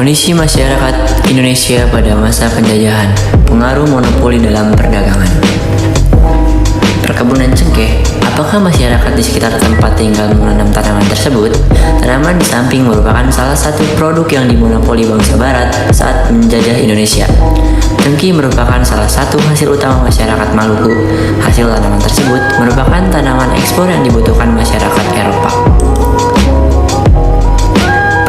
Kondisi masyarakat Indonesia pada masa penjajahan, pengaruh monopoli dalam perdagangan. Perkebunan cengkeh, apakah masyarakat di sekitar tempat tinggal menanam tanaman tersebut? Tanaman di samping merupakan salah satu produk yang dimonopoli bangsa Barat saat menjajah Indonesia. Cengkeh merupakan salah satu hasil utama masyarakat Maluku. Hasil tanaman tersebut merupakan tanaman ekspor yang dibutuhkan masyarakat Eropa.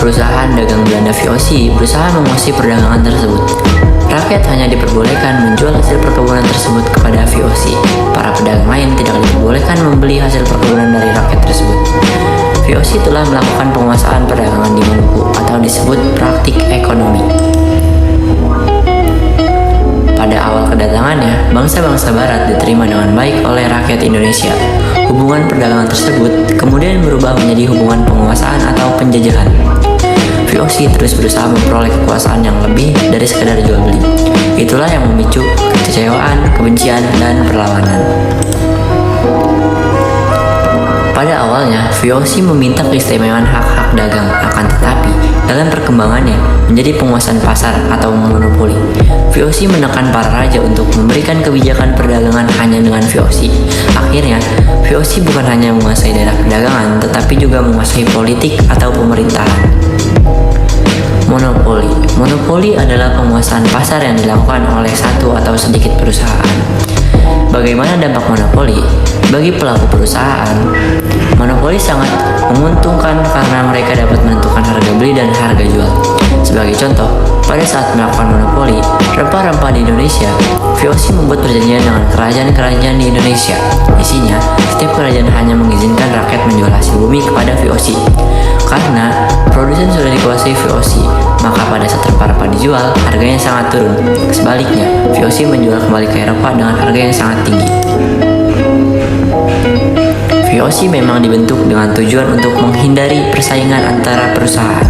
Perusahaan dagang Belanda VOC berusaha menguasai perdagangan tersebut. Rakyat hanya diperbolehkan menjual hasil perkebunan tersebut kepada VOC. Para pedagang lain tidak diperbolehkan membeli hasil perkebunan dari rakyat tersebut. VOC telah melakukan penguasaan perdagangan di Maluku atau disebut praktik ekonomi. Pada awal kedatangannya, bangsa-bangsa Barat diterima dengan baik oleh rakyat Indonesia. Hubungan perdagangan tersebut kemudian berubah menjadi hubungan penguasaan atau penjajahan. VOC terus berusaha memperoleh kekuasaan yang lebih dari sekadar jual beli. Itulah yang memicu kekecewaan, kebencian, dan perlawanan. Pada awalnya, VOC meminta keistimewaan hak-hak dagang, akan tetapi dalam perkembangannya menjadi penguasaan pasar atau monopoli. VOC menekan para raja untuk memberikan kebijakan perdagangan hanya dengan VOC. Akhirnya, VOC bukan hanya menguasai daerah perdagangan, tetapi juga menguasai politik atau pemerintahan. Monopoli. Monopoli adalah penguasaan pasar yang dilakukan oleh satu atau sedikit perusahaan. Bagaimana dampak monopoli? Bagi pelaku perusahaan, monopoli sangat menguntungkan karena mereka dapat menentukan harga beli dan harga jual. Sebagai contoh, pada saat melakukan monopoli rempah-rempah di Indonesia, VOC membuat perjanjian dengan kerajaan-kerajaan di Indonesia. Isinya, setiap kerajaan hanya mengizinkan rakyat menjual hasil bumi kepada VOC. Karena produsen sudah dikuasai VOC, maka pada saat rempah-rempah dijual, harganya sangat turun. Sebaliknya, VOC menjual kembali ke Eropa dengan harga yang sangat tinggi. VOC memang dibentuk dengan tujuan untuk menghindari persaingan antara perusahaan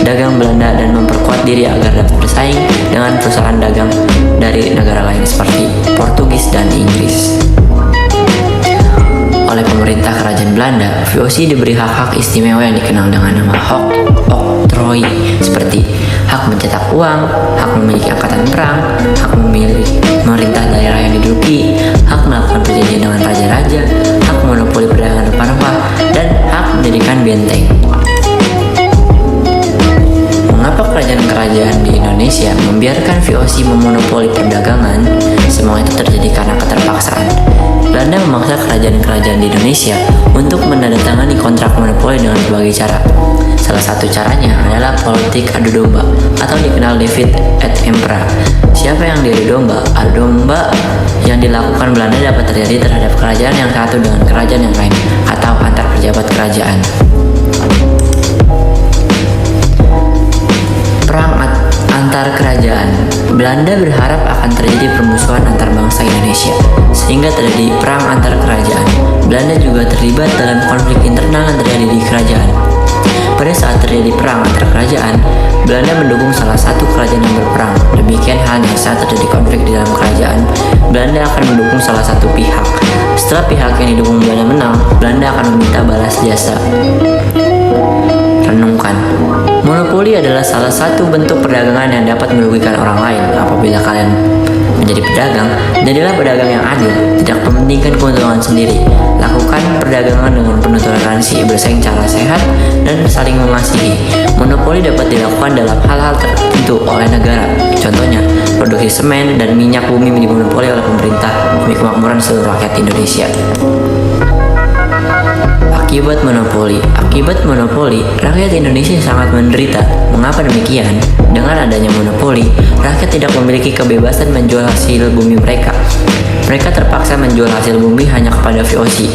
dagang Belanda dan memperkuat diri agar dapat bersaing dengan perusahaan dagang dari negara lain seperti Portugis dan Inggris. Oleh pemerintah kerajaan Belanda, VOC diberi hak-hak istimewa yang dikenal dengan nama hak oktroi, seperti hak mencetak uang, hak memiliki angkatan perang, hak memilih memerintah daerah yang diduduki, hak melakukan perjanjian dengan raja-raja, hak monopoli perdagangan rempah-rempah, dan hak mendirikan benteng. Mengapa kerajaan-kerajaan di Indonesia membiarkan VOC memonopoli perdagangan? Semua itu terjadi karena keterpaksaan. Belanda memaksa kerajaan-kerajaan di Indonesia untuk menandatangani kontrak monopoli dengan berbagai cara. Salah satu caranya adalah politik adu domba atau dikenal divide et impera. Siapa yang diadu domba? Adu domba yang dilakukan Belanda dapat terjadi terhadap kerajaan yang satu dengan kerajaan yang lain atau antar pejabat kerajaan. Perang antar kerajaan. Belanda berharap akan terjadi permusuhan antar bangsa Indonesia, sehingga terjadi perang antar kerajaan. Belanda juga terlibat dalam konflik internal yang terjadi di kerajaan. Pada saat terjadi perang antar kerajaan, Belanda mendukung salah satu kerajaan yang berperang. Demikian halnya saat terjadi konflik di dalam kerajaan, Belanda akan mendukung salah satu pihak. Setelah pihak yang didukung Belanda menang, Belanda akan meminta balas jasa. Renungkan. Monopoli adalah salah satu bentuk perdagangan yang dapat merugikan orang lain. Apabila kalian menjadi pedagang, jadilah pedagang yang adil, tidak mementingkan keuntungan sendiri. Lakukan perdagangan dengan penuh toleransi, bersaing cara sehat, dan saling mengasihi. Monopoli dapat dilakukan dalam hal-hal tertentu oleh negara. Contohnya, produksi semen dan minyak bumi dimonopoli oleh pemerintah demi kemakmuran seluruh rakyat Indonesia. Akibat monopoli, rakyat Indonesia sangat menderita. Mengapa demikian? Dengan adanya monopoli, rakyat tidak memiliki kebebasan menjual hasil bumi mereka. Mereka terpaksa menjual hasil bumi hanya kepada VOC.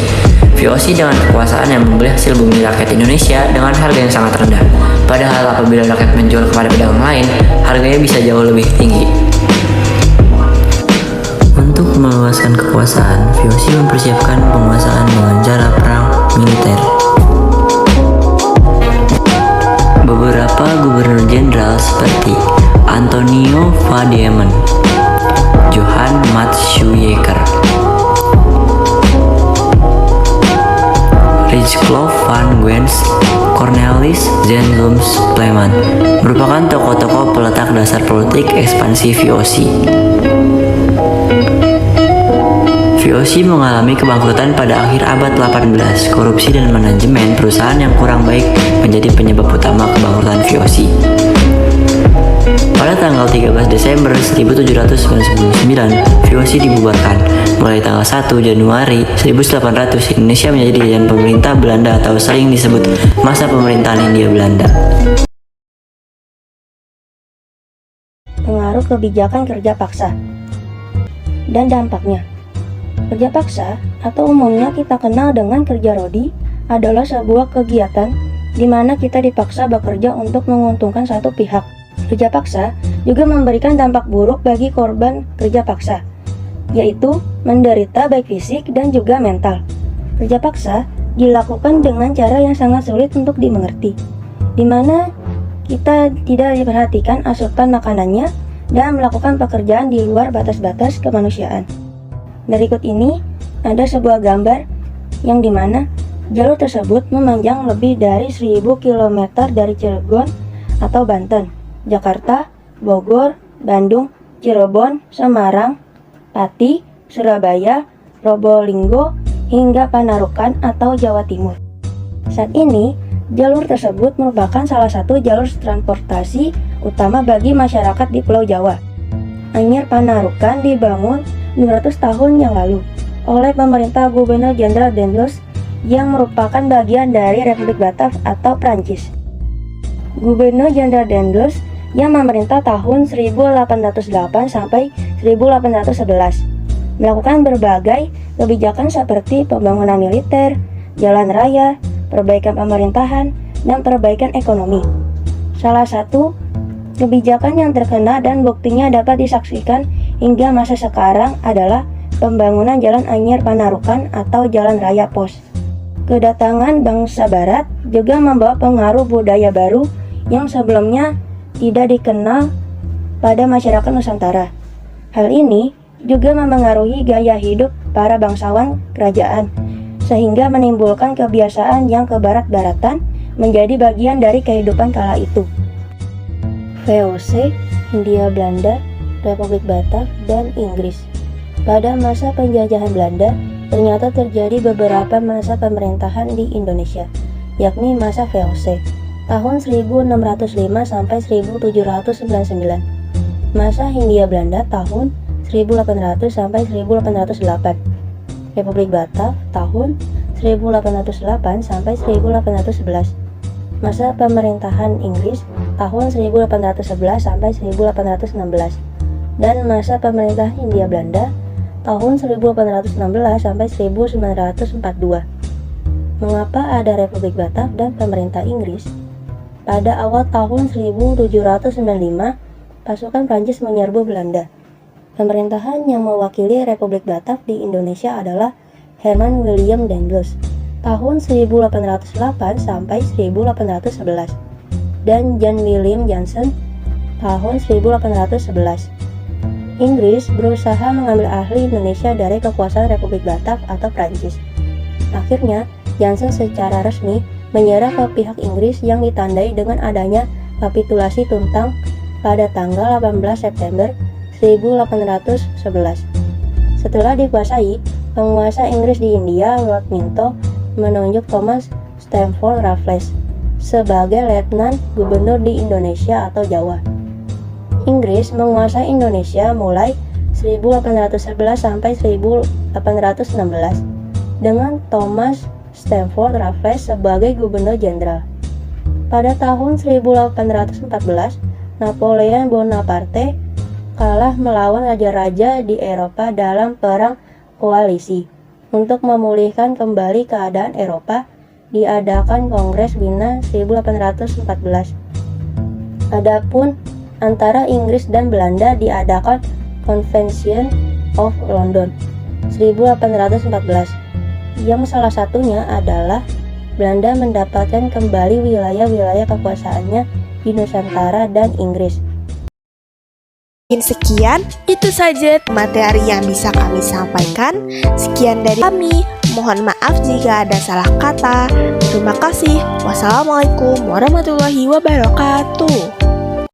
VOC dengan kekuasaan yang membeli hasil bumi rakyat Indonesia dengan harga yang sangat rendah. Padahal apabila rakyat menjual kepada pedagang lain, harganya bisa jauh lebih tinggi. Untuk meluaskan kekuasaan, VOC mempersiapkan penguasaan dengan cara perang militer. Beberapa gubernur jenderal seperti Antonio van Diemen, Johan Matsuyker, Rijslof van Guens, Cornelis Zenoms Pleman merupakan tokoh-tokoh peletak dasar politik ekspansi VOC. VOC mengalami kebangkrutan pada akhir abad 18. Korupsi dan manajemen perusahaan yang kurang baik menjadi penyebab utama kebangkrutan VOC. Pada tanggal 13 Desember 1799, VOC dibubarkan. Mulai tanggal 1 Januari 1800, Indonesia menjadi jajahan pemerintah Belanda atau sering disebut masa pemerintahan Hindia Belanda. Pengaruh kebijakan kerja paksa dan dampaknya. Kerja paksa atau umumnya kita kenal dengan kerja rodi adalah sebuah kegiatan di mana kita dipaksa bekerja untuk menguntungkan satu pihak. Kerja paksa juga memberikan dampak buruk bagi korban kerja paksa, yaitu menderita baik fisik dan juga mental. Kerja paksa dilakukan dengan cara yang sangat sulit untuk dimengerti, di mana kita tidak diperhatikan asupan makanannya dan melakukan pekerjaan di luar batas-batas kemanusiaan. Berikut ini ada sebuah gambar yang dimana jalur tersebut memanjang lebih dari 1000 km dari Cilegon atau Banten, Jakarta, Bogor, Bandung, Cirebon, Semarang, Pati, Surabaya, Probolinggo, hingga Panarukan atau Jawa Timur. Saat ini, jalur tersebut merupakan salah satu jalur transportasi utama bagi masyarakat di Pulau Jawa. Anyir Panarukan dibangun 200 tahun yang lalu oleh pemerintah Gubernur Jenderal Daendels yang merupakan bagian dari Republik Batav atau Prancis. Gubernur Jenderal Daendels yang memerintah tahun 1808 sampai 1811, melakukan berbagai kebijakan seperti pembangunan militer, jalan raya, perbaikan pemerintahan, dan perbaikan ekonomi. Salah satu kebijakan yang terkenal dan buktinya dapat disaksikan hingga masa sekarang adalah pembangunan Jalan Anyir Panarukan atau Jalan Raya Pos. Kedatangan bangsa Barat juga membawa pengaruh budaya baru yang sebelumnya tidak dikenal pada masyarakat Nusantara. Hal ini juga mempengaruhi gaya hidup para bangsawan kerajaan, sehingga menimbulkan kebiasaan yang kebarat-baratan menjadi bagian dari kehidupan kala itu. VOC, Hindia Belanda, Republik Batav, dan Inggris. Pada masa penjajahan Belanda, ternyata terjadi beberapa masa pemerintahan di Indonesia, yakni masa VOC tahun 1605 sampai 1799, masa Hindia Belanda tahun 1800 sampai 1808, Republik Batav tahun 1808 sampai 1811, masa pemerintahan Inggris tahun 1811 sampai 1816, dan masa pemerintahan Hindia Belanda tahun 1816 sampai 1942. Mengapa ada Republik Batav dan pemerintah Inggris? Pada awal tahun 1795, pasukan Prancis menyerbu Belanda. Pemerintahan yang mewakili Republik Batav di Indonesia adalah Herman William Daendels tahun 1808 sampai 1811 dan John William Johnson tahun 1811. Inggris berusaha mengambil alih Indonesia dari kekuasaan Republik Batav atau Prancis. Akhirnya, Johnson secara resmi menyerah ke pihak Inggris yang ditandai dengan adanya kapitulasi Tuntang pada tanggal 18 September 1811. Setelah dikuasai, penguasa Inggris di India, Lord Minto, menunjuk Thomas Stamford Raffles sebagai Letnan Gubernur di Indonesia atau Jawa. Inggris menguasai Indonesia mulai 1811 sampai 1816 dengan Thomas Stamford Raffles sebagai Gubernur Jenderal. Pada tahun 1814, Napoleon Bonaparte kalah melawan raja-raja di Eropa dalam perang koalisi. Untuk memulihkan kembali keadaan Eropa, diadakan Kongres Wina 1814. Adapun antara Inggris dan Belanda diadakan Convention of London 1814. Yang salah satunya adalah Belanda mendapatkan kembali wilayah-wilayah kekuasaannya di Nusantara dan Inggris. Sekian, itu saja materi yang bisa kami sampaikan. Sekian dari kami. Mohon maaf jika ada salah kata. Terima kasih. Wassalamualaikum warahmatullahi wabarakatuh.